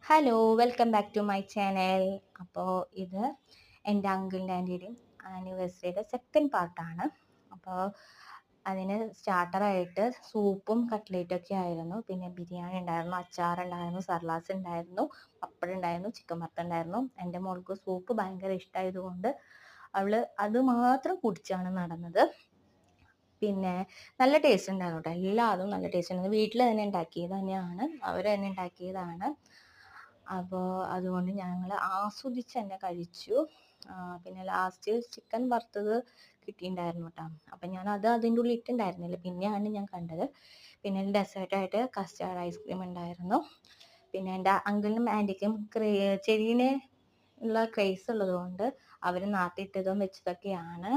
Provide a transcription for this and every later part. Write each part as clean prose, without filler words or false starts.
Hello welcome back to my channel. അപ്പോൾ ഇത് എൻ്റെ അങ്കിളിൻ്റെ ആൻറ്റിയുടെയും ആനിവേഴ്സറിയുടെ സെക്കൻഡ് പാർട്ടാണ്. അപ്പോൾ അതിന് സ്റ്റാർട്ടറായിട്ട് സൂപ്പും കട്ട്ലേറ്റും ഒക്കെ ആയിരുന്നു. പിന്നെ ബിരിയാണി ഉണ്ടായിരുന്നു, അച്ചാറുണ്ടായിരുന്നു, സർലാസ് ഉണ്ടായിരുന്നു, പപ്പടം ഉണ്ടായിരുന്നു, ചിക്കൻ വറുത്തുണ്ടായിരുന്നു. എൻ്റെ മോൾക്ക് സൂപ്പ് ഭയങ്കര ഇഷ്ടമായതുകൊണ്ട് അവൾ അത് മാത്രം കുടിച്ചാണ് നടന്നത്. പിന്നെ നല്ല ടേസ്റ്റ് ഉണ്ടായിരുന്നു കേട്ടോ, എല്ലാതും നല്ല ടേസ്റ്റ് ഉണ്ടായിരുന്നു. വീട്ടിൽ തന്നെ ഉണ്ടാക്കിയത് തന്നെയാണ്, അവർ തന്നെ ഉണ്ടാക്കിയതാണ്. അപ്പോൾ അതുകൊണ്ട് ഞങ്ങൾ ആസ്വദിച്ച് തന്നെ കഴിച്ചു. പിന്നെ ലാസ്റ്റ് ചിക്കൻ വറുത്തത് കിട്ടിയിട്ടുണ്ടായിരുന്നു കേട്ടോ. അപ്പം ഞാൻ അതിൻ്റെ ഉള്ളിൽ ഇട്ടുണ്ടായിരുന്നില്ല, പിന്നെയാണ് ഞാൻ കണ്ടത്. പിന്നെ ഡെസേർട്ടായിട്ട് കസ്റ്റാർഡ് ഐസ്ക്രീം ഉണ്ടായിരുന്നു. പിന്നെ എൻ്റെ അങ്കിളിനും ആൻറ്റിക്കും ചെടീനെ ഉള്ള ക്രേസ് ഉള്ളത് കൊണ്ട് അവർ നാട്ടിട്ടതും വെച്ചതൊക്കെയാണ്.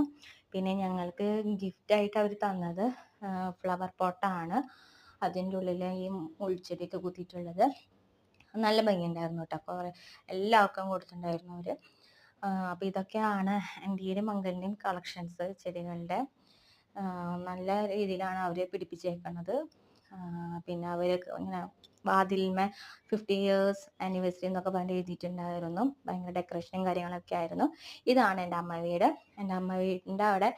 പിന്നെ ഞങ്ങൾക്ക് ഗിഫ്റ്റായിട്ട് അവർ തന്നത് ഫ്ലവർ പോട്ടാണ്. അതിൻ്റെ ഉള്ളിൽ ഈ മുൾച്ചെടിയൊക്കെ കുത്തിയിട്ടുള്ളത് നല്ല ഭംഗിയുണ്ടായിരുന്നു കേട്ടോ. അപ്പോൾ എല്ലാവർക്കും കൊടുത്തിട്ടുണ്ടായിരുന്നു അവർ. അപ്പോൾ ഇതൊക്കെയാണ് എൻ്റെയും മംഗലിൻ്റെയും കളക്ഷൻസ് ചെടികളുടെ. നല്ല രീതിയിലാണ് അവർ പിടിപ്പിച്ചേക്കുന്നത്. പിന്നെ അവർ ഇങ്ങനെ വാതിൽമേ 50 years ആനിവേഴ്സറി എന്നൊക്കെ പറഞ്ഞ് എഴുതിയിട്ടുണ്ടായിരുന്നു. ഭയങ്കര ഡെക്കറേഷനും കാര്യങ്ങളൊക്കെ ആയിരുന്നു. ഇതാണ് എൻ്റെ അമ്മ വീട്. എൻ്റെ അമ്മ വീടിൻ്റെ അവിടെ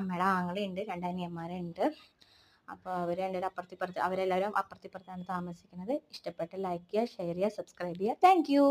അമ്മയുടെ ആങ്ങളുണ്ട്, 2 അനിയന്മാരുണ്ട്. അപ്പോൾ അവർ രണ്ടുപേരും അവരെല്ലാവരും അപ്പുറത്തിപ്പുറത്താണ് താമസിക്കുന്നത്. ഇഷ്ടപ്പെട്ട ലൈക്ക് ചെയ്യുക, ഷെയർ ചെയ്യുക, സബ്സ്ക്രൈബ് ചെയ്യുക. Thank you.